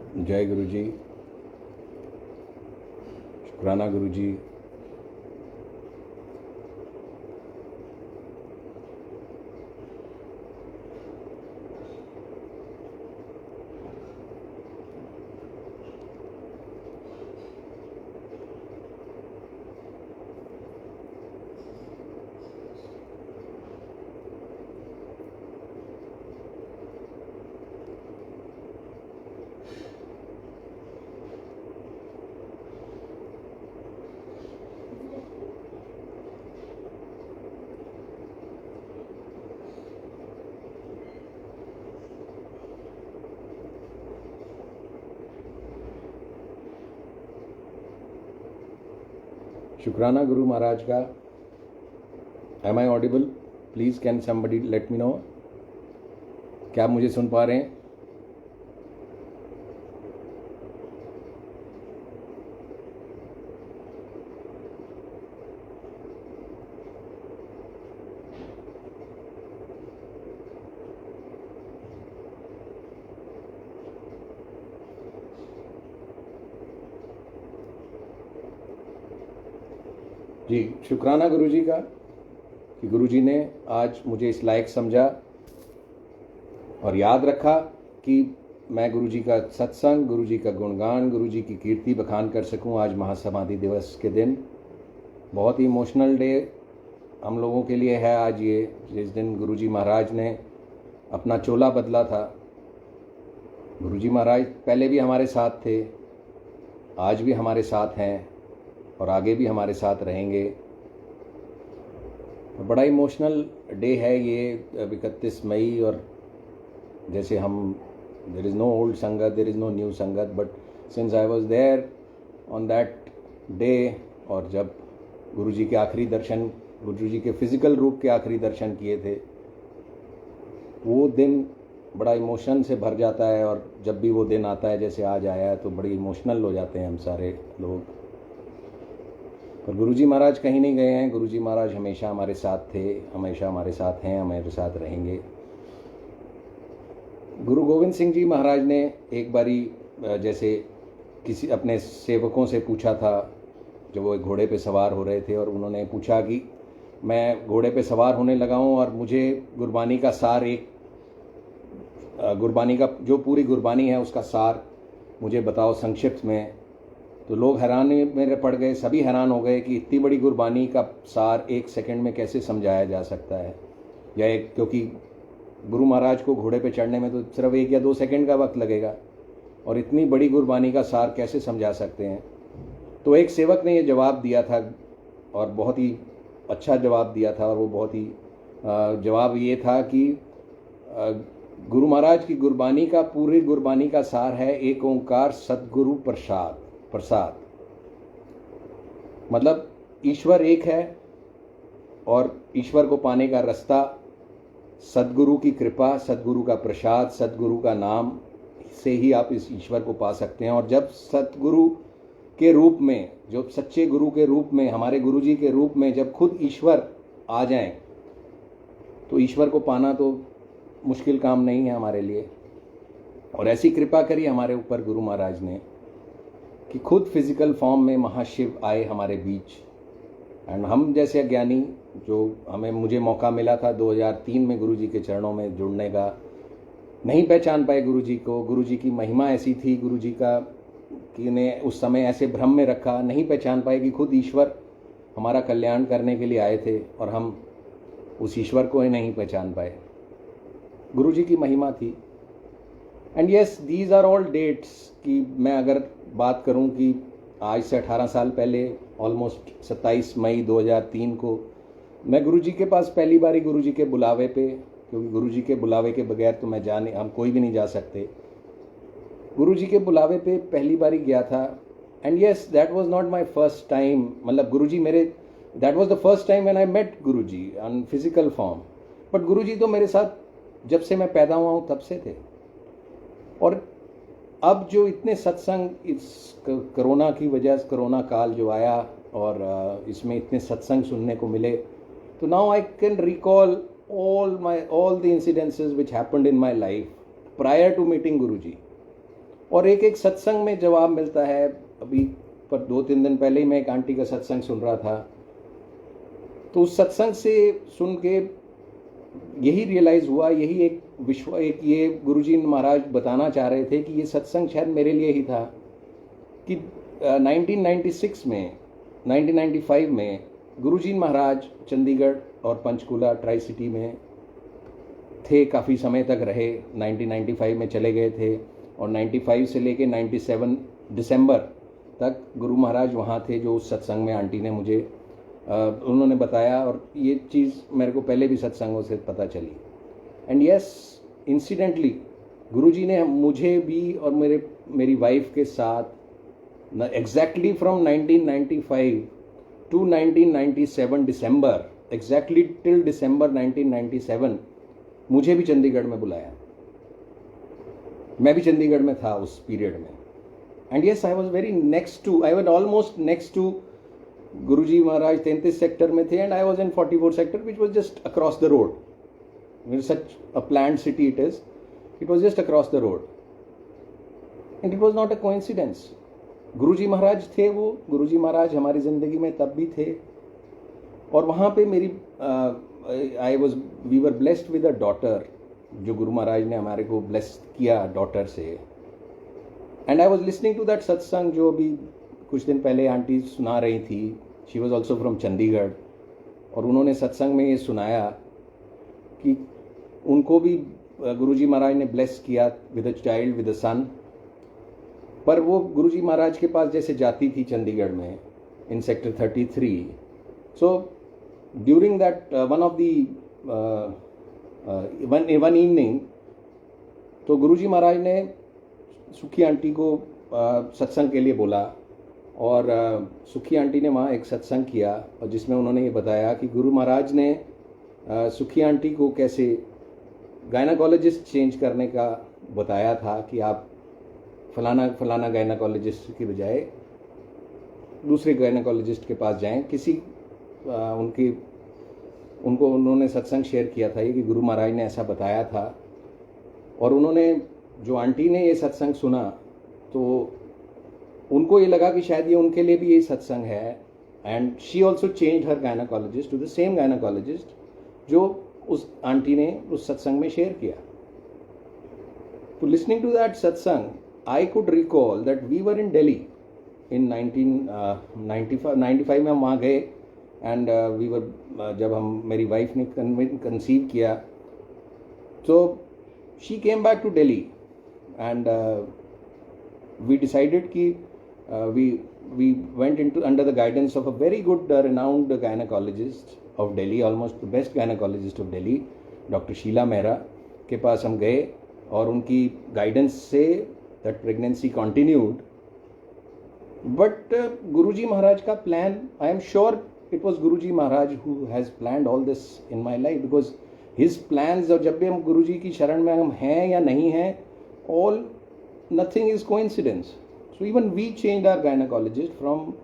जय गुरु जी, शुक्राना गुरु जी। शुक्राना गुरु महाराज का। Am I audible? Please can somebody let me know. क्या आप मुझे सुन पा रहे हैं? जी, शुक्राना गुरु जी का कि गुरु जी ने आज मुझे इस लायक समझा और याद रखा कि मैं गुरु जी का सत्संग, गुरु जी का गुणगान, गुरु जी की कीर्ति बखान कर सकूं। आज महासमाधि दिवस के दिन बहुत ही इमोशनल डे हम लोगों के लिए है आज ये, जिस दिन गुरु जी महाराज ने अपना चोला बदला था। गुरु जी महाराज पहले भी हमारे साथ थे, आज भी हमारे साथ हैं और आगे भी हमारे साथ रहेंगे। बड़ा इमोशनल डे है ये 31 मई। और जैसे हम there is no old sangat, there is no new sangat, but since I was there on that day, और जब गुरु जी के आखिरी दर्शन, गुरु जी के फिज़िकल रूप के आखिरी दर्शन किए थे, वो दिन बड़ा इमोशन से भर जाता है। और जब भी वो दिन आता है, जैसे आज आया है, तो बड़ी इमोशनल हो जाते हैं हम सारे लोग। पर गुरुजी महाराज कहीं नहीं गए हैं। गुरुजी महाराज हमेशा हमारे साथ थे, हमेशा हमारे साथ हैं, हमारे साथ रहेंगे। गुरु गोविंद सिंह जी महाराज ने एक बारी जैसे किसी अपने सेवकों से पूछा था, जब वो एक घोड़े पे सवार हो रहे थे, और उन्होंने पूछा कि मैं घोड़े पे सवार होने लगा हूँ और मुझे गुरबानी का सार, एक गुरबानी का जो पूरी गुरबानी है उसका सार मुझे बताओ संक्षिप्त में। तो लोग हैरानी में पड़ गए, सभी हैरान हो गए कि इतनी बड़ी गुरबानी का सार 1 सेकंड में कैसे समझाया जा सकता है। या एक, क्योंकि गुरु महाराज को घोड़े पे चढ़ने में तो सिर्फ 1 या 2 सेकंड का वक्त लगेगा, और इतनी बड़ी गुरबानी का सार कैसे समझा सकते हैं। तो एक सेवक ने ये जवाब दिया था, और बहुत ही अच्छा जवाब दिया था। और वो बहुत ही जवाब ये था कि गुरु महाराज की गुरबानी का, पूरी गुरबानी का सार है एक ओंकार सतगुरु प्रसाद। मतलब ईश्वर एक है, और ईश्वर को पाने का रास्ता सदगुरु की कृपा, सदगुरु का प्रसाद, सदगुरु का नाम से ही आप इस ईश्वर को पा सकते हैं। और जब सतगुरु के रूप में, जो सच्चे गुरु के रूप में, हमारे गुरु जी के रूप में जब खुद ईश्वर आ जाएं, तो ईश्वर को पाना तो मुश्किल काम नहीं है हमारे लिए। और ऐसी कृपा करी हमारे ऊपर गुरु महाराज ने कि खुद फिजिकल फॉर्म में महाशिव आए हमारे बीच। एंड हम जैसे अज्ञानी, जो मुझे मौका मिला था 2003 में गुरु जी के चरणों में जुड़ने का, नहीं पहचान पाए गुरु जी को। गुरु जी की महिमा ऐसी थी, गुरु जी का कि ने उस समय ऐसे भ्रम में रखा, नहीं पहचान पाए कि खुद ईश्वर हमारा कल्याण करने के लिए आए थे, और हम उस ईश्वर को ही नहीं पहचान पाए। गुरु जी की महिमा थी। And yes, these are all dates कि मैं अगर बात करूं कि आज से 18 साल पहले, ऑलमोस्ट 27 मई 2003 को मैं गुरु जी के पास पहली बारी, गुरु जी के बुलावे पे, क्योंकि गुरु जी के बुलावे के बगैर तो हम कोई भी नहीं जा सकते, गुरु जी के बुलावे पे पहली बारी गया था। And yes, that was not my first time. मतलब गुरु जी मेरे, that was the first time when I met Guru ji on physical form. But Guru ji तो मेरे साथ जब से मैं पैदा हुआ हूँ तब से थे। और अब जो इतने सत्संग, इस कोरोना की वजह से, कोरोना काल जो आया और इसमें इतने सत्संग सुनने को मिले, तो now I can recall all the incidences which happened in my life prior to meeting Guruji. और एक एक सत्संग में जवाब मिलता है। अभी पर 2-3 दिन पहले ही मैं एक आंटी का सत्संग सुन रहा था, तो उस सत्संग से सुन के यही रियलाइज़ हुआ, यही एक ये गुरुजी महाराज बताना चाह रहे थे कि ये सत्संग शायद मेरे लिए ही था कि 1996 में 1995 में गुरुजी महाराज चंडीगढ़ और पंचकुला ट्राई सिटी में थे, काफ़ी समय तक रहे। 1995 में चले गए थे और 95 से लेके 97 दिसंबर तक गुरु महाराज वहाँ थे, जो उस सत्संग में आंटी ने मुझे उन्होंने बताया, और ये चीज़ मेरे को पहले भी सत्संगों से पता चली। एंड यस, इंसिडेंटली गुरुजी ने मुझे भी और मेरी वाइफ के साथ exactly from 1995 to 1997 December, exactly till December 1997 मुझे भी चंडीगढ़ में बुलाया। मैं भी चंडीगढ़ में था उस पीरियड में। And yes, I was almost next to Guruji Maharaj 33 sector में थे, and I was in 44 sector, which was just across the road. Such a planned city it is, it was just across the road, and it was not a coincidence. Guruji Maharaj थे वो, गुरुजी महाराज हमारी ज़िंदगी में तब भी थे। और वहाँ पे we were blessed with a daughter, जो गुरु महाराज ने हमारे को ब्लेस किया डॉटर से। And I was listening to that satsang, जो अभी कुछ दिन पहले आंटी सुना रही थी। She was also from Chandigarh, और उन्होंने सत्संग में ये सुनाया कि उनको भी गुरुजी महाराज ने ब्लेस किया with a child, with a son. पर वो गुरुजी महाराज के पास जैसे जाती थी चंडीगढ़ में in sector 33, so during that one evening, तो गुरुजी महाराज ने सुखी आंटी को सत्संग के लिए बोला, और सुखी आंटी ने वहाँ एक सत्संग किया, और जिसमें उन्होंने ये बताया कि गुरु महाराज ने सुखी आंटी को कैसे गायनाकोलॉजिस्ट चेंज करने का बताया था कि आप फलाना गायनाकोलॉजिस्ट की बजाय दूसरे गायनाकोलॉजिस्ट के पास जाएं। उनको उन्होंने सत्संग शेयर किया था ये कि गुरु महाराज ने ऐसा बताया था। और उन्होंने, जो आंटी ने ये सत्संग सुना, तो उनको ये लगा कि शायद ये उनके लिए भी यही सत्संग है, and she also change her gynaecologist to the same gynaecologist जो उस आंटी ने उस सत्संग में शेयर किया। तो listening to that satsang, I could recall that we were in Delhi in 1995 में हम वहाँ गए, एंड वी वर जब मेरी वाइफ ने कंसीव किया, तो she came back to Delhi, and we decided कि we went into under the guidance of a very good renowned gynecologist of Delhi, almost the best gynecologist of Delhi, doctor Sheela Mehra के पास हम गए, और उनकी गाइडेंस से that pregnancy continued. But गुरुजी महाराज का plan, I am sure it was Guruji Maharaj who has planned all this in my life, because his plans, और जब भी हम गुरुजी की शरण में हम हैं या नहीं हैं, nothing is coincidence. So even we changed our gynecologist from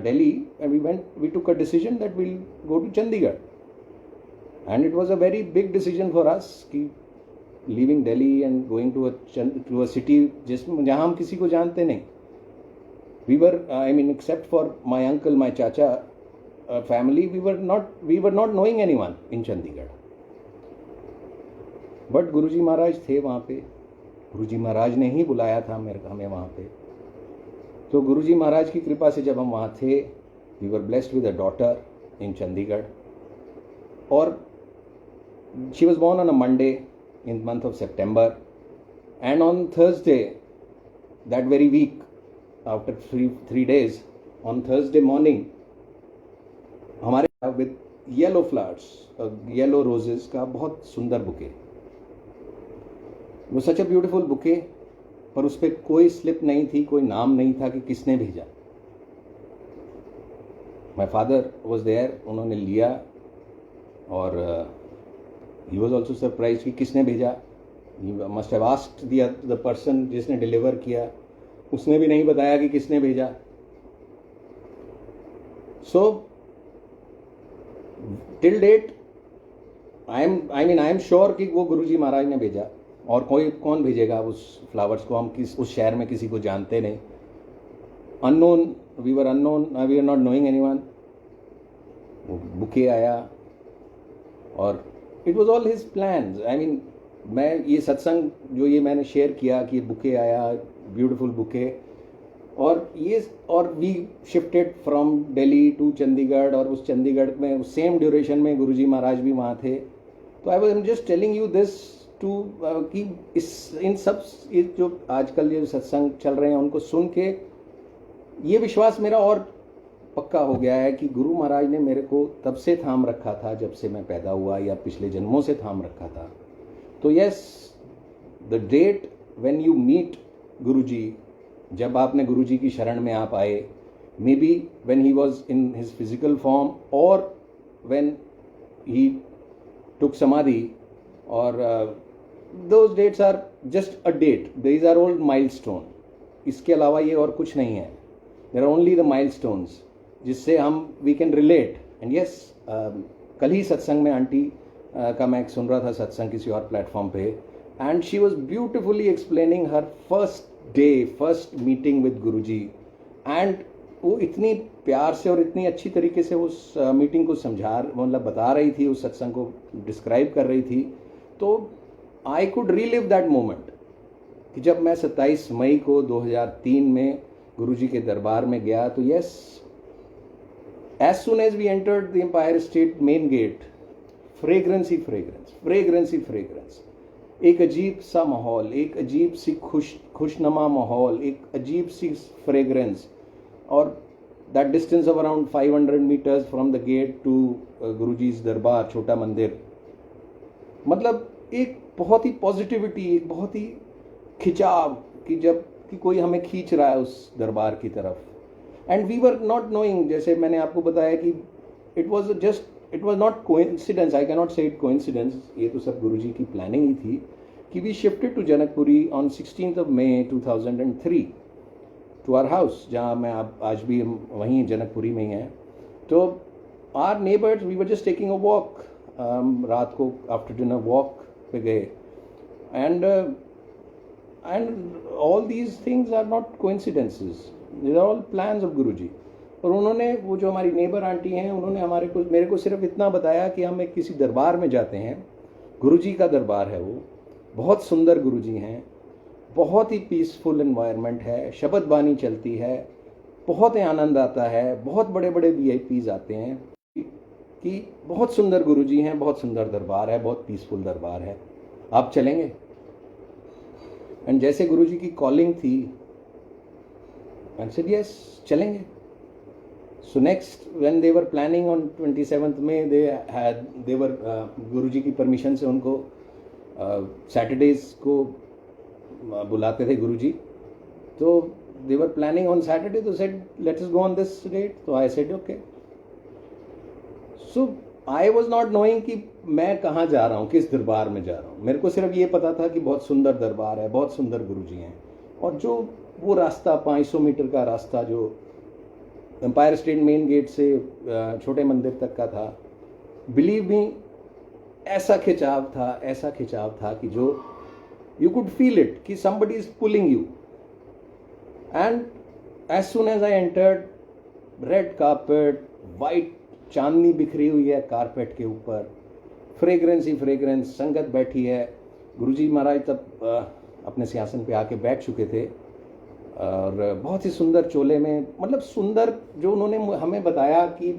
Delhi, and we took a decision that we'll go to Chandigarh. And it was a very big decision for us, कि leaving Delhi and going to a city जहाँ हम किसी को जानते नहीं. We were, except for my uncle, my chacha family, we were not knowing anyone in Chandigarh. But गुरुजी महाराज थे वहाँ पे, गुरुजी महाराज ने ही बुलाया था हमें वहाँ पे। तो गुरुजी महाराज की कृपा से जब हम वहाँ थे, we were blessed with a daughter in Chandigarh, और she was born on a Monday in month of September, and on Thursday that very week, after 3 days, on Thursday morning, हमारे with yellow flowers, yellow roses का बहुत सुंदर bouquet, वो सच a beautiful bouquet, पर उस पर कोई स्लिप नहीं थी, कोई नाम नहीं था कि किसने भेजा। माई फादर वॉज देयर, उन्होंने लिया, और ही वॉज ऑल्सो सरप्राइज कि किसने भेजा। He must have asked the person जिसने डिलीवर किया, उसने भी नहीं बताया कि किसने भेजा। So till date I am sure कि वो गुरुजी महाराज ने भेजा, और कोई कौन भेजेगा उस फ्लावर्स को, हम उस शहर में किसी को जानते नहीं, unknown, we were not knowing anyone. वो बुके आया और it was all his plans. I mean, मैं ये सत्संग जो ये मैंने शेयर किया कि बुके आया, ब्यूटीफुल बुके, और we shifted from Delhi to Chandigarh, और उस चंडीगढ़ में सेम ड्यूरेशन में गुरुजी महाराज भी वहाँ थे। तो I was just telling you this too कि इन सब जो आजकल जो सत्संग चल रहे हैं उनको सुन के ये विश्वास मेरा और पक्का हो गया है कि गुरु महाराज ने मेरे को तब से थाम रखा था जब से मैं पैदा हुआ, या पिछले जन्मों से थाम रखा था। तो yes, the date when you meet Guruji, जब आपने गुरुजी की शरण में आप आए, may be when he was in his physical form और व्हेन ही टुक समाधि, और those dates are just a date, these are all milestone. इसके अलावा ये और कुछ नहीं है। There are only the milestones जिससे हम we can relate. And yes, कल ही सत्संग में आंटी का मैं सुन रहा था सत्संग किसी और प्लेटफॉर्म पे, and she was beautifully explaining her first meeting with Guruji, and वो इतनी प्यार से और इतनी अच्छी तरीके से उस मीटिंग को मतलब बता रही थी, उस सत्संग को डिस्क्राइब कर रही थी। तो I could relive that moment कि जब मैं 27 मई को 2003 में गुरुजी के दरबार में गया, तो yes, as soon as we entered the Empire State main gate, fragrance ही फ्रेग्रेंस, एक अजीब सा माहौल, एक अजीब सी खुशनुमा माहौल, एक अजीब सी फ्रेग्रेंस, और that distance of around 500 metres from the gate to Guruji's darbar, छोटा मंदिर। मतलब एक बहुत ही पॉजिटिविटी, एक बहुत ही खिंचाव कि जब कि कोई हमें खींच रहा है उस दरबार की तरफ। And we were not knowing, जैसे मैंने आपको बताया कि it was not coincidence, I can not say it coincidence, ये तो सब गुरुजी की प्लानिंग ही थी कि we shifted to Janakpuri on 16th of May 2003 to our house, जहाँ मैं आज भी हम वहीं जनकपुरी में ही हैं। तो are neighbours, we were just taking a walk, रात को आफ्टर डिनर वॉक पे गए, and all these things are not coincidences, these are all plans of Guruji. और उन्होंने, वो जो हमारी नेबर आंटी हैं, उन्होंने मेरे को सिर्फ इतना बताया कि हम एक किसी दरबार में जाते हैं, गुरुजी का दरबार है वो, बहुत सुंदर गुरुजी हैं, बहुत ही पीसफुल एनवायरनमेंट है, शब्द बानी चलती है, बहुत ही आनंद आता है, बहुत बड़े बड़े VIPs आते हैं, कि बहुत सुंदर गुरुजी हैं, बहुत सुंदर दरबार है, बहुत पीसफुल दरबार है, आप चलेंगे? एंड जैसे गुरुजी की कॉलिंग थी, आई सेड यस, चलेंगे। So next, when they were planning on 27th May, they were गुरुजी की परमिशन से उनको सैटरडेज को बुलाते थे गुरुजी, तो they were planning on Saturday, तो said let us go on this date, तो I said okay. So I was not knowing कि मैं कहाँ जा रहा हूँ, किस दरबार में जा रहा हूँ। मेरे को सिर्फ ये पता था कि बहुत सुंदर दरबार है, बहुत सुंदर गुरुजी हैं, और जो वो रास्ता 500 मीटर का रास्ता जो एम्पायर स्टेट मेन गेट से छोटे मंदिर तक का था, बिलीव मी, ऐसा खिंचाव था कि जो यू कुड फील इट कि somebody is pulling you. And as soon as I entered, red carpet, white चांदनी बिखरी हुई है कारपेट के ऊपर, फ्रेग्रेंस ही फ्रेग्रेंस, संगत बैठी है। गुरुजी महाराज तब अपने सिंहासन पे आके बैठ चुके थे, और बहुत ही सुंदर चोले में, मतलब सुंदर, जो उन्होंने हमें बताया कि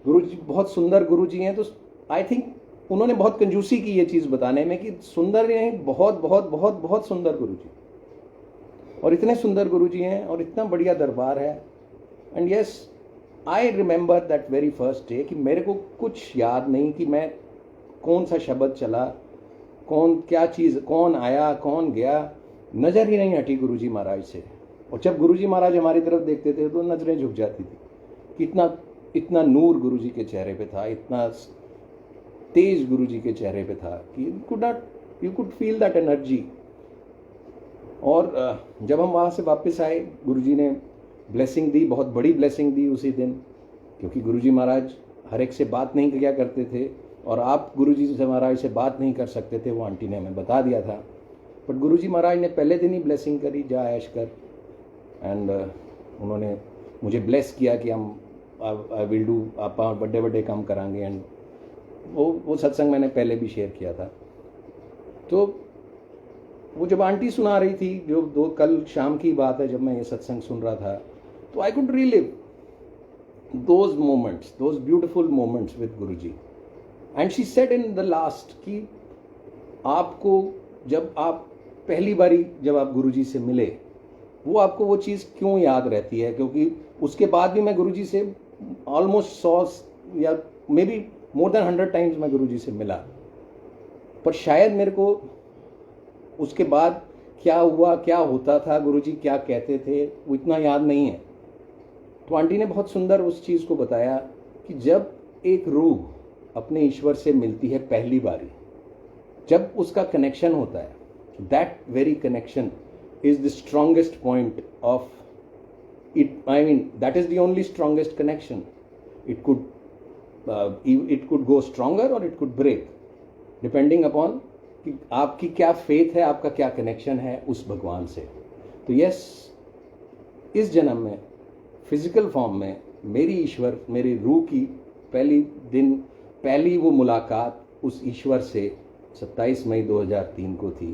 गुरुजी बहुत सुंदर गुरुजी हैं, तो आई थिंक उन्होंने बहुत कंजूसी की ये चीज़ बताने में कि सुंदर नहीं, बहुत बहुत बहुत बहुत सुंदर गुरुजी, और इतने सुंदर गुरुजी हैं और इतना बढ़िया दरबार है। And yes, I remember that very first day कि मेरे को कुछ याद नहीं कि मैं कौन सा शब्द चला, कौन क्या चीज़, कौन आया कौन गया, नज़र ही नहीं हटी गुरुजी महाराज से। और जब गुरुजी महाराज हमारी तरफ देखते थे तो नज़रें झुक जाती थी कि इतना नूर गुरुजी के चेहरे पे था, इतना तेज गुरुजी के चेहरे पे था कि you could feel that energy. और जब हम वहाँ से वापस आए, गुरुजी ने ब्लेसिंग दी, बहुत बड़ी ब्लेसिंग दी उसी दिन, क्योंकि गुरुजी महाराज हर एक से बात नहीं किया करते थे, और आप गुरुजी से महाराज से बात नहीं कर सकते थे, वो आंटी ने हमें बता दिया था। बट गुरुजी महाराज ने पहले दिन ही ब्लेसिंग करी, जा ऐश कर, एंड उन्होंने मुझे ब्लेस किया कि हम आई विल डू, आप बड़े बड़े काम करांगे। एंड वो सत्संग मैंने पहले भी शेयर किया था। तो वो जब आंटी सुना रही थी, जो कल शाम की बात है जब मैं ये सत्संग सुन रहा था, तो I could relive those moments, those beautiful moments with Guruji. And she said in the last कि आपको जब आप पहली बारी जब आप गुरुजी से मिले, वो आपको वो चीज़ क्यों याद रहती है? क्योंकि उसके बाद भी मैं गुरुजी से ऑलमोस्ट 100 या may be more than 100 times मैं गुरुजी से मिला, पर शायद मेरे को उसके बाद क्या हुआ, क्या होता था, गुरुजी क्या कहते थे, वो इतना याद नहीं है। तो आंटी ने बहुत सुंदर उस चीज़ को बताया कि जब एक रूह अपने ईश्वर से मिलती है पहली बारी, जब उसका कनेक्शन होता है, that very connection is the strongest point of it. I mean, that is the only strongest connection. It could go stronger or it could break, depending upon कि आपकी क्या फेथ है, आपका क्या कनेक्शन है उस भगवान से। तो यस, इस जन्म में फिजिकल फॉर्म में मेरी ईश्वर, मेरी रूह की पहली वो मुलाकात उस ईश्वर से 27 मई 2003 को थी।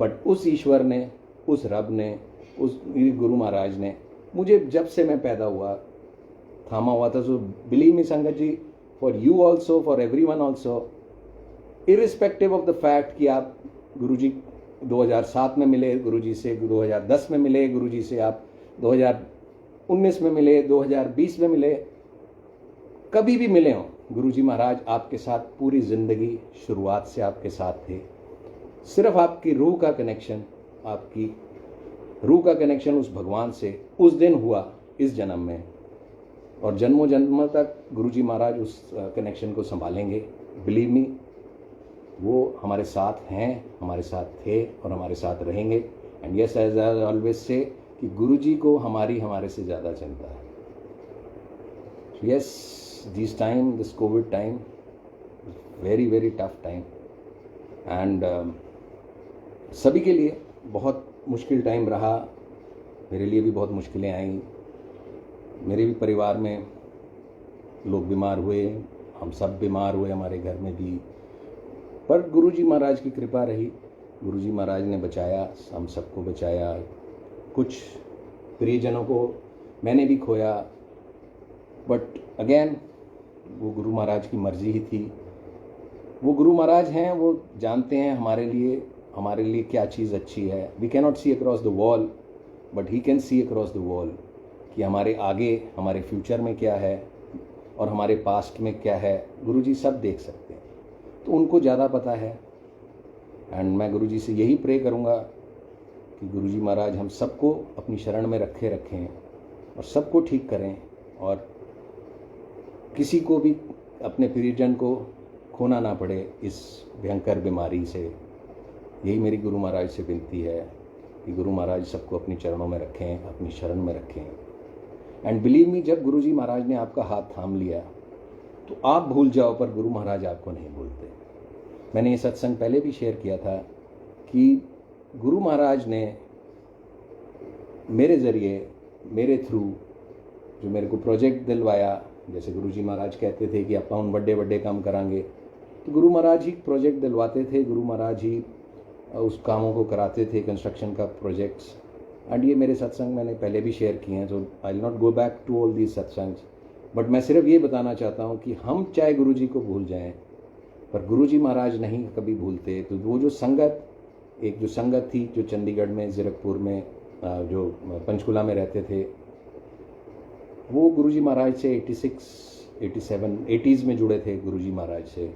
बट उस ईश्वर ने, उस रब ने, उस गुरु महाराज ने मुझे जब से मैं पैदा हुआ थामा हुआ था। सो believe me sangat ji, for you also, for everyone also, irrespective of the fact कि आप गुरुजी 2007 में मिले गुरुजी से, 2010 में मिले गुरुजी से, आप 2019 में मिले, 2020 में मिले, कभी भी मिले हों, गुरुजी महाराज आपके साथ पूरी ज़िंदगी शुरुआत से आपके साथ थे। सिर्फ आपकी रूह का कनेक्शन, आपकी रूह का कनेक्शन उस भगवान से उस दिन हुआ इस जन्म में, और जन्मों जन्मों तक गुरुजी महाराज उस कनेक्शन को संभालेंगे। बिलीव मी, वो हमारे साथ हैं, हमारे साथ थे और हमारे साथ रहेंगे। And yes, as I always say कि गुरुजी को हमारे से ज़्यादा चिंता है। Yes, this time, this covid time, very very tough time, and सभी के लिए बहुत मुश्किल टाइम रहा। मेरे लिए भी बहुत मुश्किलें आईं, मेरे भी परिवार में लोग बीमार हुए, हम सब बीमार हुए, हमारे घर में भी, पर गुरुजी महाराज की कृपा रही। गुरुजी महाराज ने बचाया, हम सबको बचाया। कुछ प्रियजनों को मैंने भी खोया, बट अगेन वो गुरु महाराज की मर्जी ही थी। वो गुरु महाराज हैं, वो जानते हैं हमारे लिए क्या चीज़ अच्छी है। We can not see across the wall, but he can see across the wall, कि हमारे आगे, हमारे फ्यूचर में क्या है और हमारे पास्ट में क्या है, गुरुजी सब देख सकते हैं, तो उनको ज़्यादा पता है। एंड मैं गुरुजी से यही प्रे करूँगा कि गुरुजी महाराज हम सबको अपनी शरण में रखें और सबको ठीक करें, और किसी को भी, अपने प्रियजन को खोना ना पड़े इस भयंकर बीमारी से। यही मेरी गुरु महाराज से विनती है कि गुरु महाराज सबको अपनी चरणों में रखें, अपनी शरण में रखें। एंड बिलीव मी, जब गुरुजी महाराज ने आपका हाथ थाम लिया तो आप भूल जाओ, पर गुरु महाराज आपको नहीं भूलते। मैंने ये सत्संग पहले भी शेयर किया था कि गुरु महाराज ने मेरे ज़रिए, मेरे थ्रू जो मेरे को प्रोजेक्ट दिलवाया, जैसे गुरुजी महाराज कहते थे कि अपन बड़े काम करांगे, तो गुरु महाराज ही प्रोजेक्ट दिलवाते थे, गुरु महाराज ही उस कामों को कराते थे, कंस्ट्रक्शन का प्रोजेक्ट्स। एंड ये मेरे सत्संग मैंने पहले भी शेयर किए हैं, तो I will not go back to all these satsangs, but मैं सिर्फ ये बताना चाहता हूँ कि हम चाहे गुरुजी को भूल जाएं, पर गुरुजी महाराज नहीं कभी भूलते। तो वो जो संगत, एक जो संगत थी जो चंडीगढ़ में, ज़ीरकपुर में, जो पंचकुला में रहते थे, वो गुरुजी महाराज से 86, 87, 80s में जुड़े थे गुरुजी महाराज से।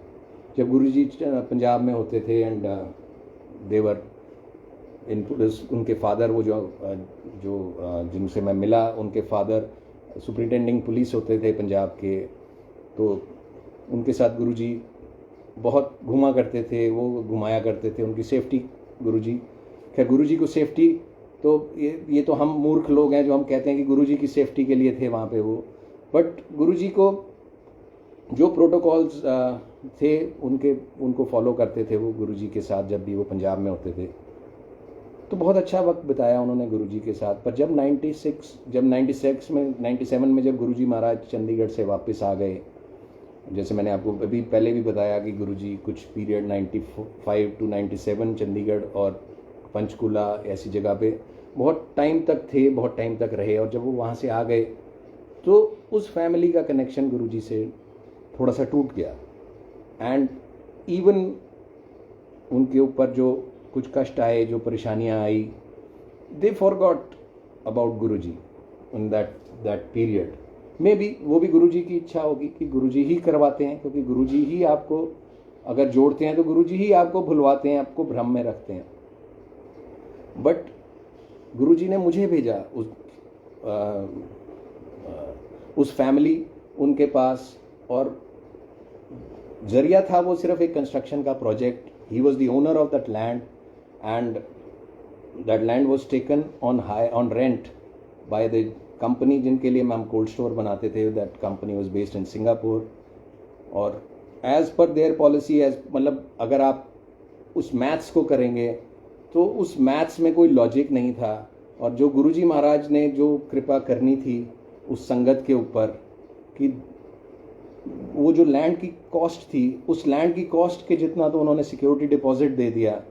जब गुरुजी पंजाब में होते थे, एंड देवर इन, उनके फादर, वो जो जिनसे मैं मिला, उनके फादर सुपरिटेंडिंग पुलिस होते थे पंजाब के, तो उनके साथ गुरुजी बहुत घुमा करते थे, वो घुमाया करते थे, उनकी सेफ्टी गुरुजी। खैर, गुरुजी को सेफ्टी, तो ये तो हम मूर्ख लोग हैं जो हम कहते हैं कि गुरुजी की सेफ्टी के लिए थे वहाँ पे वो, बट गुरुजी को जो प्रोटोकॉल्स थे उनको फॉलो करते थे वो गुरुजी के साथ, जब भी वो पंजाब में होते थे। तो बहुत अच्छा वक्त बिताया उन्होंने गुरुजी के साथ। पर जब 97 में जब गुरुजी महाराज चंडीगढ़ से वापस आ गए, जैसे मैंने आपको अभी पहले भी बताया कि गुरुजी कुछ पीरियड 95 टू 97 चंडीगढ़ और पंचकूला ऐसी जगह पे बहुत टाइम तक थे, बहुत टाइम तक रहे। और जब वो वहाँ से आ गए तो उस फैमिली का कनेक्शन गुरुजी से थोड़ा सा टूट गया। एंड इवन उनके ऊपर जो कुछ कष्ट आए, जो परेशानियाँ आई, they forgot about Guruji in that period. May be वो भी गुरुजी की इच्छा होगी कि गुरुजी ही करवाते हैं, क्योंकि गुरुजी ही आपको अगर जोड़ते हैं तो गुरुजी ही आपको भुलवाते हैं, आपको भ्रम में रखते हैं। बट गुरुजी ने मुझे भेजा उस फैमिली उनके पास, और जरिया था वो सिर्फ एक कंस्ट्रक्शन का project. He was the owner of that land and that land was taken on rent by the company जिनके लिए हम कोल्ड स्टोर बनाते थे। That company was based in Singapore. और एज पर देयर पॉलिसी, मतलब अगर आप उस मैथ्स को करेंगे तो उस मैथ्स में कोई लॉजिक नहीं था। और जो गुरुजी महाराज ने जो कृपा करनी थी उस संगत के ऊपर, कि वो जो लैंड की कॉस्ट थी, उस लैंड की कॉस्ट के जितना तो उन्होंने सिक्योरिटी डिपॉजिट दे दिया,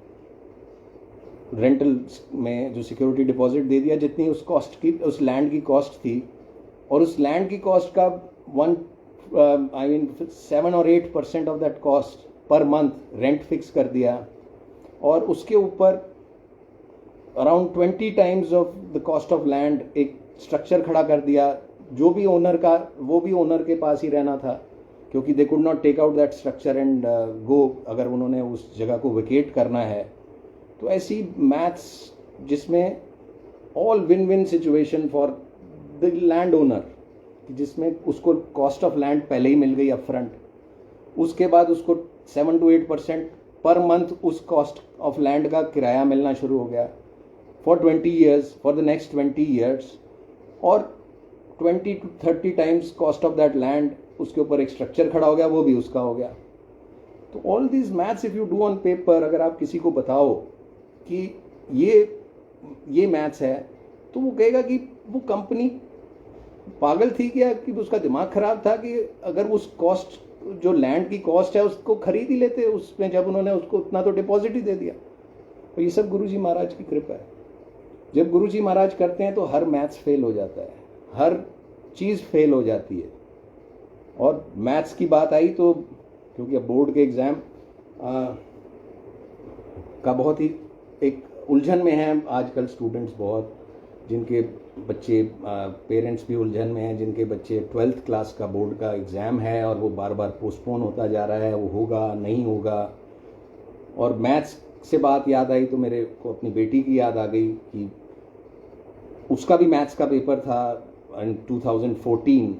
रेंटल में जो सिक्योरिटी डिपॉजिट दे दिया, जितनी उस कॉस्ट की, उस लैंड की कॉस्ट थी। और उस लैंड की कॉस्ट का 7 और 8% of that cost per month rent fix कर दिया। और उसके ऊपर around 20 times of the cost of land एक स्ट्रक्चर खड़ा कर दिया, जो भी ओनर का, वो भी ओनर के पास ही रहना था, क्योंकि they could not take out that structure and go, अगर उन्होंने उस जगह को वेकेट करना है। तो ऐसी मैथ्स जिसमें all win win situation for the land owner, जिसमें उसको कॉस्ट ऑफ लैंड पहले ही मिल गई अप फ्रंट, उसके बाद उसको 7 to 8% पर मंथ उस कॉस्ट ऑफ लैंड का किराया मिलना शुरू हो गया for 20 years, for the next 20 years. और 20 to 30 times cost of that land, उसके ऊपर एक स्ट्रक्चर खड़ा हो गया, वो भी उसका हो गया। तो all these maths if you do on paper, अगर आप किसी को बताओ कि ये मैथ्स है, तो वो कहेगा कि वो कंपनी पागल थी क्या, कि उसका दिमाग खराब था, कि अगर उस कॉस्ट, जो लैंड की कॉस्ट है, उसको खरीद ही लेते उसमें, जब उन्होंने उसको उतना तो डिपॉजिट ही दे दिया। तो ये सब गुरुजी महाराज की कृपा है। जब गुरुजी महाराज करते हैं तो हर मैथ्स फेल हो जाता है, हर चीज़ फेल हो जाती है। और मैथ्स की बात आई तो, क्योंकि अब बोर्ड के एग्ज़ाम का बहुत ही एक उलझन में हैं आजकल स्टूडेंट्स, बहुत जिनके बच्चे, पेरेंट्स भी उलझन में हैं, जिनके बच्चे 12th क्लास का बोर्ड का एग्ज़ाम है और वो बार बार पोस्टपोन होता जा रहा है, वो होगा नहीं होगा। और मैथ्स से बात याद आई तो मेरे को अपनी बेटी की याद आ गई कि उसका भी मैथ्स का पेपर था इन 2014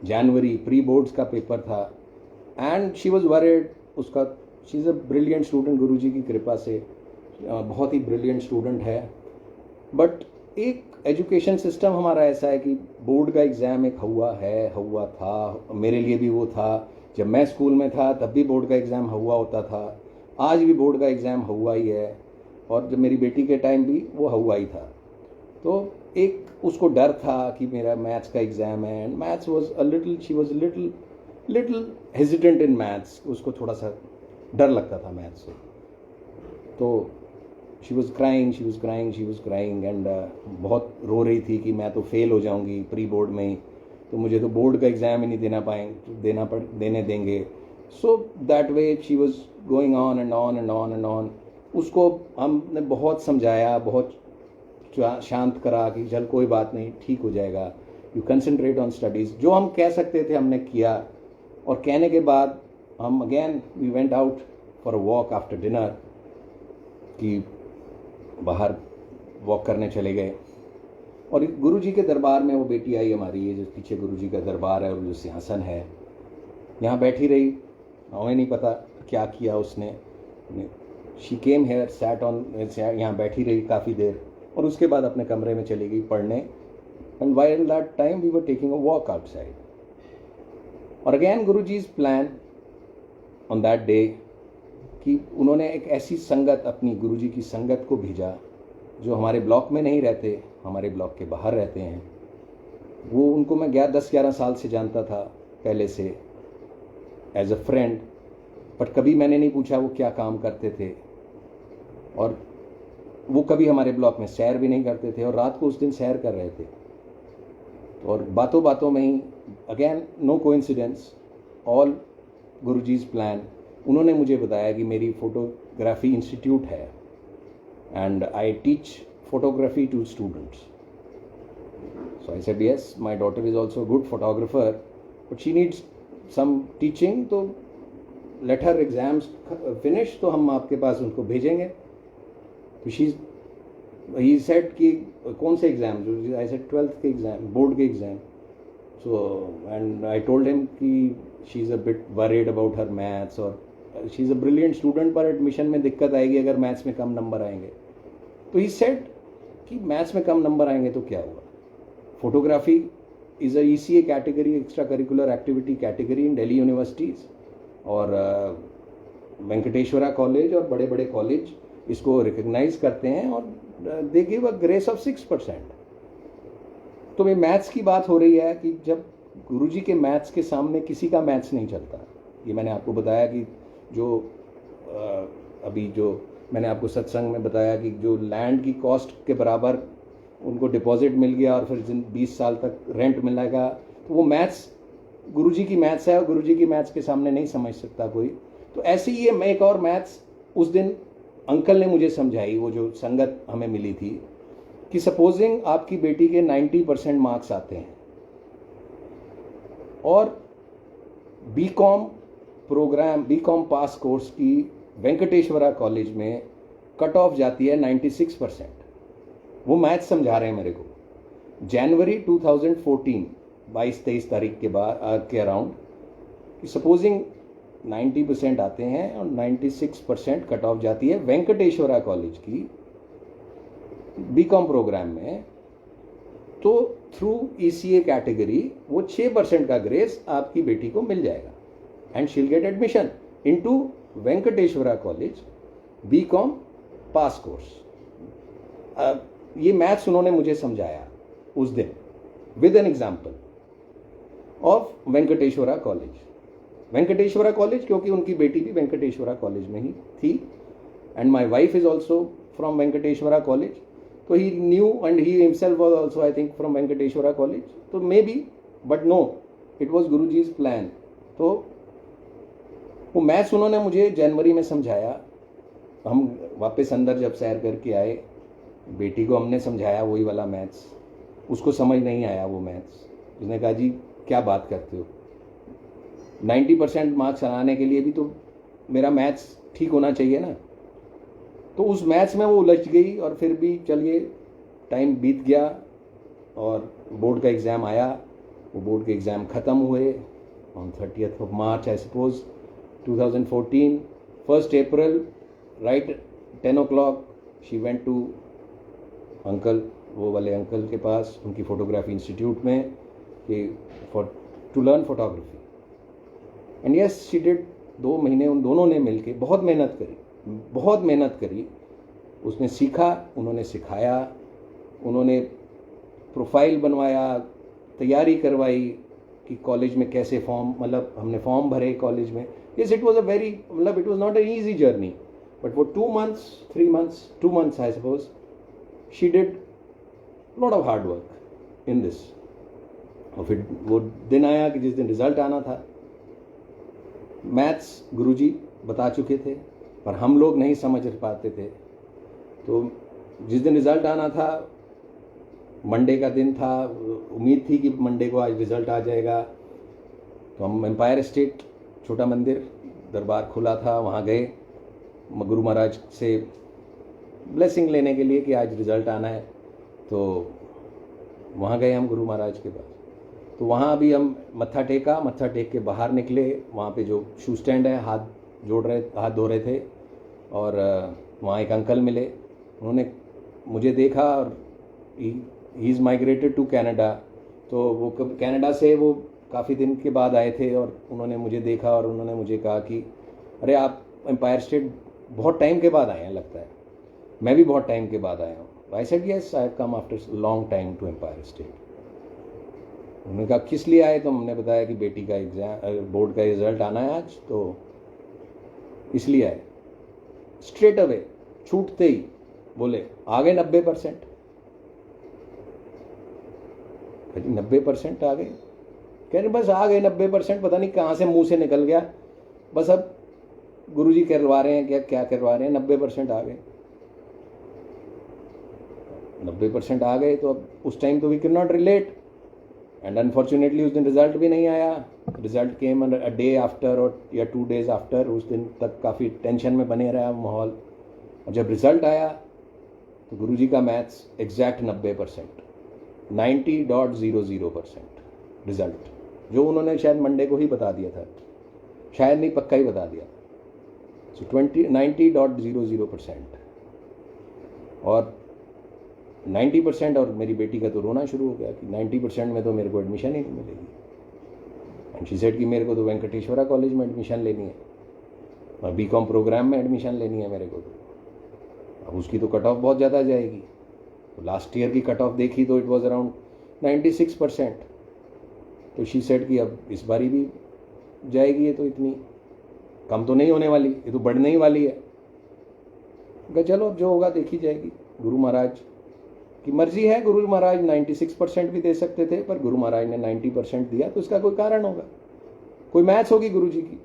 जनवरी, प्री बोर्ड्स का पेपर था। And she was worried. उसका, she is a brilliant student, Guruji की कृपा से बहुत ही ब्रिलियंट स्टूडेंट है। बट एक एजुकेशन सिस्टम हमारा ऐसा है कि बोर्ड का एग्ज़ाम एक हुआ था, मेरे लिए भी वो था। जब मैं स्कूल में था तब भी बोर्ड का एग्ज़ाम हुआ होता था, आज भी बोर्ड का एग्ज़ाम हुआ ही है, और जब मेरी बेटी के टाइम भी वो हुआ ही था। तो एक उसको डर था कि मेरा मैथ्स का एग्ज़ाम है, and maths was a little, she was little hesitant in maths, उसको थोड़ा सा डर लगता था मैथ्स से। तो शी वॉज क्राइंग एंड बहुत रो रही थी कि मैं तो फेल हो जाऊंगी प्री बोर्ड में ही, तो मुझे तो बोर्ड का एग्ज़ाम ही नहीं देने देंगे। So that way she was going on and on. उसको हमने बहुत समझाया, बहुत शांत करा कि चल कोई बात नहीं, ठीक हो जाएगा, यू कंसंट्रेट ऑन स्टडीज़। जो हम कह सकते थे हमने किया, और कहने के बाद हम again we went out for a walk after dinner, कि बाहर वॉक करने चले गए। और गुरुजी के दरबार में वो बेटी आई हमारी, ये जो पीछे गुरुजी का दरबार है और जो सिंहासन है, यहाँ बैठी रही, हमें नहीं पता क्या किया उसने। She came here, sat on, यहाँ बैठी रही काफ़ी देर, और उसके बाद अपने कमरे में चली गई पढ़ने। And while that time we were taking a walk outside. और again Guruji's plan on that day कि उन्होंने एक ऐसी संगत, अपनी गुरुजी की संगत को भेजा जो हमारे ब्लॉक में नहीं रहते, हमारे ब्लॉक के बाहर रहते हैं। वो उनको मैं 10-11 साल से जानता था पहले से एज अ फ्रेंड, बट कभी मैंने नहीं पूछा वो क्या काम करते थे, और वो कभी हमारे ब्लॉक में सैर भी नहीं करते थे, और रात को उस दिन सैर कर रहे थे। और बातों बातों में ही, again no coincidence, all Guruji's plan, उन्होंने मुझे बताया कि मेरी फोटोग्राफी इंस्टीट्यूट है and I teach photography to students. So I said, yes, my daughter is also a good photographer, but she needs some teaching, तो let her exams finish, तो हम आपके पास उनको भेजेंगे। तो he said कि कौन से एग्ज़ाम? I said 12th के एग्ज़ाम, बोर्ड के exam. So and I told him कि she is a bit worried about her maths, और she is a brilliant student, पर एडमिशन में दिक्कत आएगी अगर मैथ्स में कम नंबर आएंगे। तो he said कि मैथ्स में कम नंबर आएंगे तो क्या हुआ, photography is a ECA category, extra curricular activity category in Delhi universities, और वेंकटेश्वरा कॉलेज और बड़े बड़े कॉलेज इसको रिकग्नाइज करते हैं, और they give a grace of 6%। तो मैं मैथ्स की बात हो रही है कि जब गुरुजी के मैथ्स के सामने किसी का मैथ्स नहीं चलता। ये मैंने आपको बताया कि जो अभी जो मैंने आपको सत्संग में बताया कि जो लैंड की कॉस्ट के बराबर उनको डिपॉजिट मिल गया और फिर 20 साल तक रेंट मिलेगा, तो वो मैथ्स गुरुजी की मैथ्स है, और गुरुजी की मैथ्स के सामने नहीं समझ सकता कोई। तो ऐसे ही ये एक और मैथ्स उस दिन अंकल ने मुझे समझाई, वो जो संगत हमें मिली थी, कि सपोजिंग आपकी बेटी के 90% मार्क्स आते हैं और BCom programme, BCom pass course की वेंकटेश्वरा कॉलेज में कट ऑफ जाती है 96%। वो मैथ समझा रहे हैं मेरे को जनवरी 2014, 22-23 तारीख के बाद के अराउंड, कि सपोजिंग 90% आते हैं और 96% कट ऑफ जाती है वेंकटेश्वरा कॉलेज की बीकॉम प्रोग्राम में, तो थ्रू ECA कैटेगरी वो 6% का ग्रेस आपकी बेटी को मिल जाएगा, and she'll get admission into Venkateswara college BCom pass course. ये मैथ्स उन्होंने मुझे समझाया उस दिन with an example of Venkateswara college. Venkateswara college क्योंकि उनकी बेटी भी वेंकटेश्वरा कॉलेज में ही थी, and my wife is also from Venkateswara college, तो he knew, and he himself was also I think from Venkateswara college, तो may be, but no, it was Guruji's plan. तो वो मैथ्स उन्होंने मुझे जनवरी में समझाया। हम वापस अंदर जब सैर करके आए, बेटी को हमने समझाया वही वाला मैथ्स, उसको समझ नहीं आया वो मैथ्स। उसने कहा जी क्या बात करते हो, 90% मार्क्स आने के लिए भी तो मेरा मैथ्स ठीक होना चाहिए ना। तो उस मैथ्स में वो उलझ गई, और फिर भी चलिए टाइम बीत गया और बोर्ड का एग्ज़ाम आया। वो बोर्ड के एग्ज़ाम ख़त्म हुए on 30th of March, I suppose 2014, 1st April, right 10 o'clock, she went to uncle, वो वाले अंकल के पास, उनकी फ़ोटोग्राफी इंस्टीट्यूट में, कि to learn photography. And yes she did. 2 महीने उन दोनों ने मिलके बहुत मेहनत करी। उसने सीखा, उन्होंने सिखाया, उन्होंने प्रोफाइल बनवाया, तैयारी करवाई कि कॉलेज में कैसे फॉर्म, मतलब हमने फॉर्म भरे कॉलेज में। Yes it was a very, मतलब it was not an easy journey, but वो 2 months 3 months 2 months I suppose she did lot of hard work in this. और फिर वो दिन आया कि जिस दिन रिजल्ट आना था। मैथ्स गुरुजी बता चुके थे पर हम लोग नहीं समझ पाते थे। तो जिस दिन रिजल्ट आना था, मंडे का दिन था, उम्मीद थी कि मंडे को आज रिजल्ट आ जाएगा। तो हम एम्पायर स्टेट, छोटा मंदिर, दरबार खुला था, वहाँ गए गुरु महाराज से ब्लेसिंग लेने के लिए कि आज रिज़ल्ट आना है। तो वहाँ गए हम गुरु महाराज के पास। तो वहाँ अभी हम मत्था टेक के बाहर निकले। वहाँ पे जो शू स्टैंड है, हाथ धो रहे थे, और वहाँ एक अंकल मिले। उन्होंने मुझे देखा और he is migrated to Canada. तो वो कनाडा से वो काफ़ी दिन के बाद आए थे, और उन्होंने मुझे देखा और उन्होंने मुझे कहा कि अरे आप एम्पायर स्टेट बहुत टाइम के बाद आए हैं लगता है, मैं भी बहुत टाइम के बाद आया हूँ. I said yes, I have come after long time to Empire State. उन्होंने कहा किस लिए आए, तो हमने बताया कि बेटी का एग्जाम, बोर्ड का रिजल्ट आना है आज, तो इसलिए आए. स्ट्रेट अवे छूटते ही बोले आ गए 90%. 90% आ गए, कह रहे बस आ गए 90%, पता नहीं कहाँ से मुंह से निकल गया, बस अब गुरुजी करवा रहे हैं क्या क्या करवा रहे हैं, 90% आ गए. 90% आ गए तो अब उस टाइम तो we can not relate. And unfortunately उस दिन रिजल्ट भी नहीं आया. Result came a day after और या 2 days आफ्टर. उस दिन तक काफ़ी टेंशन में बने रहा माहौल. और जब रिजल्ट आया तो गुरुजी का मैथ्स एग्जैक्ट 90%, 90.00% रिजल्ट, जो उन्होंने शायद मंडे को ही बता दिया था, शायद नहीं पक्का ही बता दिया. सो 90.00%. और 90%, और मेरी बेटी का तो रोना शुरू हो गया कि 90% में तो मेरे को एडमिशन ही नहीं मिलेगी. एंड शी सेड कि मेरे को तो वेंकटेश्वरा कॉलेज में एडमिशन लेनी है और बीकॉम प्रोग्राम में एडमिशन लेनी है मेरे को. तो अब उसकी तो कट ऑफ बहुत ज़्यादा जाएगी. तो लास्ट ईयर की कट ऑफ देखी तो इट वाज अराउंड 96%. तो शी सेड कि अब इस बारी भी जाएगी, ये तो इतनी कम तो नहीं होने वाली, ये तो बढ़ने ही वाली है. चलो अब जो होगा देखी जाएगी. गुरु महाराज की मर्जी है. गुरु महाराज 96% भी दे सकते थे, पर गुरु महाराज ने 90% दिया, तो इसका कोई कारण होगा, कोई मैथ्स होगी गुरु जी की.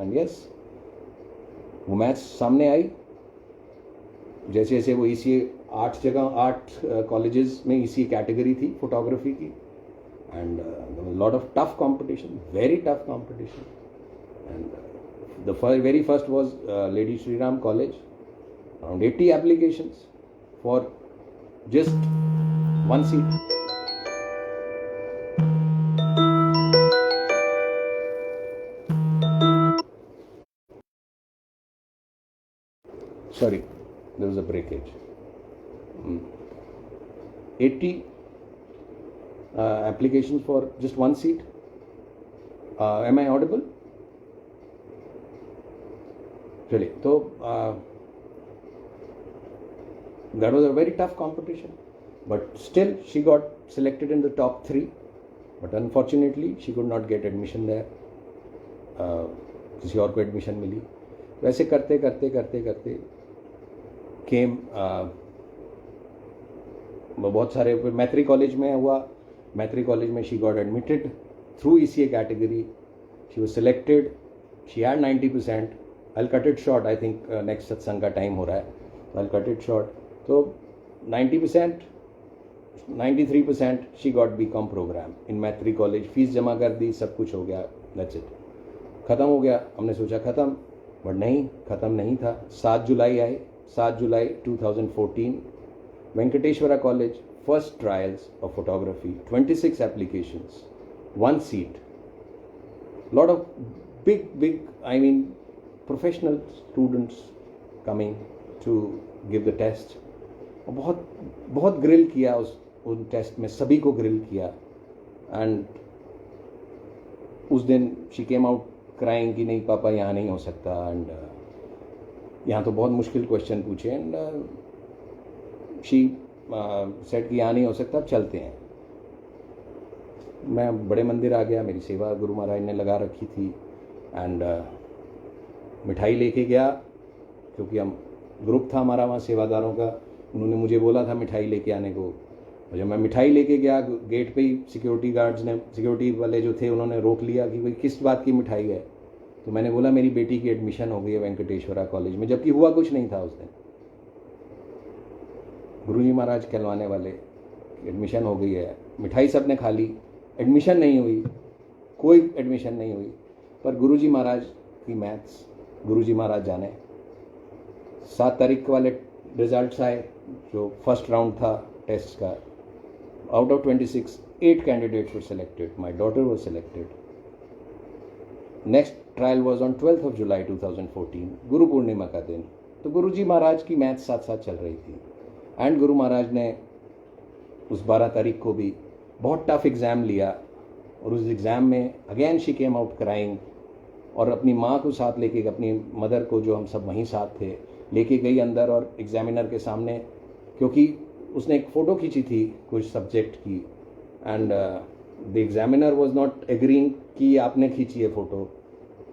एंड यस, वो मैथ्स सामने आई. जैसे जैसे वो ECA 8 कॉलेजेस में ECA कैटेगरी थी फोटोग्राफी की. And lot of tough competition, very tough competition. And the very first was lady Shri Ram college. around 80 applications for just one seat. Sorry, there was a breakage. 80 applications for just one seat. Am I audible? चलिए, तो that was a very tough competition, but still she got selected in the top 3, but unfortunately she could not get admission there. किसी और को admission मिली. वैसे करते करते करते करते केम बहुत सारे. मैत्री कॉलेज में हुआ. मैत्री कॉलेज में she got admitted through ECA category. She was selected. She had 90%. I cut it short. I think next सत्संग का टाइम हो रहा है, आई कट इट शॉर्ट. तो 90%, 93% शी गॉट बीकॉम प्रोग्राम इन मैत्री कॉलेज. फीस जमा कर दी, सब कुछ हो गया, दैट्स इट, ख़त्म हो गया. हमने सोचा ख़त्म, बट नहीं, ख़त्म नहीं था. 7 जुलाई आई. 7 जुलाई 2014, Venkateswara College, first trials of photography, 26 applications, 1 seat. Lot of big I mean professional students coming to give the test. और बहुत ग्रिल किया उन टेस्ट में, सभी को ग्रिल किया. एंड उस दिन शी केम आउट क्राइंग कि नहीं पापा यहाँ नहीं हो सकता. एंड यहाँ तो बहुत मुश्किल क्वेश्चन पूछे. एंड शी सेड कि यहाँ नहीं हो सकता, अब चलते हैं. मैं बड़े मंदिर आ गया. मेरी सेवा गुरु महाराज ने लगा रखी थी. एंड मिठाई लेके गया, क्योंकि हम ग्रुप था हमारा वहाँ सेवादारों का. उन्होंने मुझे बोला था मिठाई लेके आने को. और जब मैं मिठाई लेके गया, गेट पे ही सिक्योरिटी वाले जो थे उन्होंने रोक लिया कि भाई किस बात की मिठाई है. तो मैंने बोला मेरी बेटी की एडमिशन हो गई है वेंकटेश्वरा कॉलेज में, जबकि हुआ कुछ नहीं था उस दिन. गुरुजी महाराज कहलवाने वाले, एडमिशन हो गई है. मिठाई सब ने खा ली, एडमिशन नहीं हुई, कोई एडमिशन नहीं हुई. पर गुरुजी महाराज की मैथ्स, गुरुजी महाराज जाने. 7 तारीख वाले रिजल्ट्स आए, जो फर्स्ट राउंड था टेस्ट का. Out of 26, 8 candidates were selected. My daughter was selected. Next trial was on 12th of July 2014, Guru Purnima का दिन. तो गुरुजी महाराज की मैथ्स साथ साथ चल रही थी. एंड गुरु महाराज ने उस 12 तारीख को भी बहुत टफ एग्ज़ाम लिया. और उस एग्ज़ाम में again she came out crying और अपनी माँ को साथ लेके, अपनी मदर को, जो हम सब वहीं साथ थे, लेके गई अंदर और एग्जामिनर के सामने, क्योंकि उसने एक फ़ोटो खींची थी कुछ सब्जेक्ट की, and the examiner was not agreeing कि आपने खींची है फ़ोटो,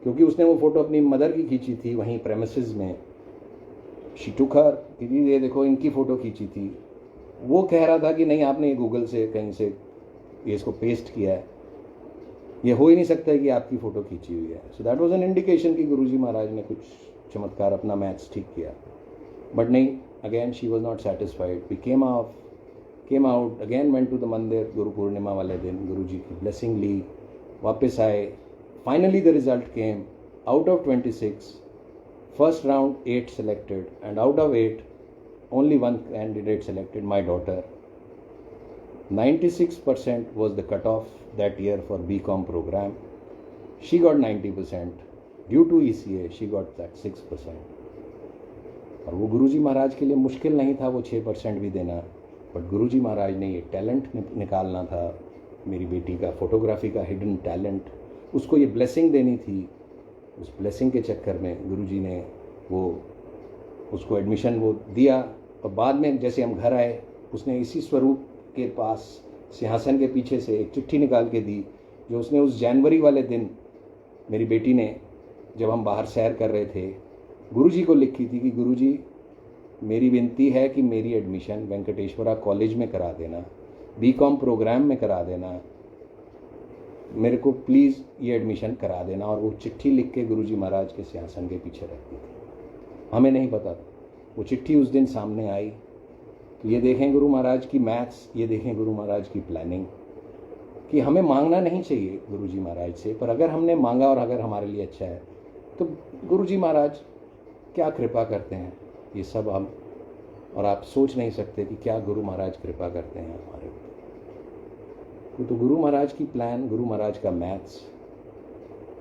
क्योंकि उसने वो फ़ोटो अपनी मदर की खींची थी वहीं प्रेमिसेस में। शी टुक हर कि ये देखो इनकी फ़ोटो खींची थी। वो कह रहा था कि नहीं, आपने गूगल से कहीं से ये इसको पेस्ट किया है, ये हो ही नहीं सकता है कि आपकी फ़ोटो खींची हुई है। So that was an indication कि गुरुजी महाराज ने कुछ चमत्कार, अपना मैथ्स ठीक किया। बट नहीं, again she was not satisfied. We came out again, went to the mandir. Guru पूर्णिमा वाले दिन गुरुजी की ब्लेसिंग ली, वापस आए। Finally the result came. Out of 26, first round 8 selected, and out of 8 only one candidate selected, my daughter. 96% was the cutoff that year for BCom program. She got 90%. Due to ECA, she got that 6%. और वो गुरुजी महाराज के लिए मुश्किल नहीं था वो 6% भी देना, बट गुरुजी महाराज ने ये टैलेंट निकालना था मेरी बेटी का, फोटोग्राफी का हिडन टैलेंट, उसको ये ब्लेसिंग देनी थी। उस ब्लेसिंग के चक्कर में गुरुजी ने वो उसको एडमिशन वो दिया। और बाद में जैसे हम घर आए, उसने इसी स्वरूप के पास सिंहासन के पीछे से एक चिट्ठी निकाल के दी, जो उसने उस जनवरी वाले दिन मेरी बेटी ने, जब हम बाहर सैर कर रहे थे, गुरुजी को लिखी थी कि गुरुजी, मेरी विनती है कि मेरी एडमिशन वेंकटेश्वरा कॉलेज में करा देना, बीकॉम प्रोग्राम में करा देना, मेरे को प्लीज़ ये एडमिशन करा देना। और वो चिट्ठी लिख के गुरुजी महाराज के सिंहासन के पीछे रखती थी। हमें नहीं पता था वो चिट्ठी उस दिन सामने आई। तो ये देखें गुरु महाराज की मैथ्स, ये देखें गुरु महाराज की प्लानिंग, कि हमें मांगना नहीं चाहिए गुरुजी महाराज से, पर अगर हमने मांगा और अगर हमारे लिए अच्छा है तो गुरुजी महाराज क्या कृपा करते हैं, ये सब हम और आप सोच नहीं सकते कि क्या गुरु महाराज कृपा करते हैं हमारे ऊपर। तो गुरु महाराज की प्लान, गुरु महाराज का मैथ्स,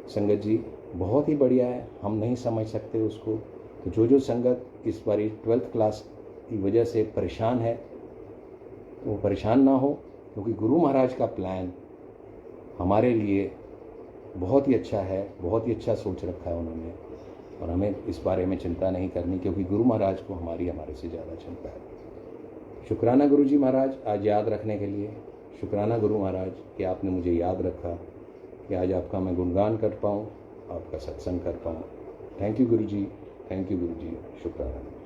संगत जी बहुत ही बढ़िया है, हम नहीं समझ सकते उसको। तो जो संगत इस बारी 12th क्लास की वजह से परेशान है, वो परेशान ना हो, क्योंकि गुरु महाराज का प्लान हमारे लिए बहुत ही अच्छा है, बहुत ही अच्छा सोच रखा है उन्होंने, और हमें इस बारे में चिंता नहीं करनी, क्योंकि गुरु महाराज को हमारे से ज़्यादा चिंता है। शुक्राना गुरुजी महाराज आज याद रखने के लिए, शुक्राना गुरु महाराज कि आपने मुझे याद रखा, कि आज आपका मैं गुणगान कर पाऊँ, आपका सत्संग कर पाऊँ। Thank you Guruji, thank you Guruji, शुक्राना।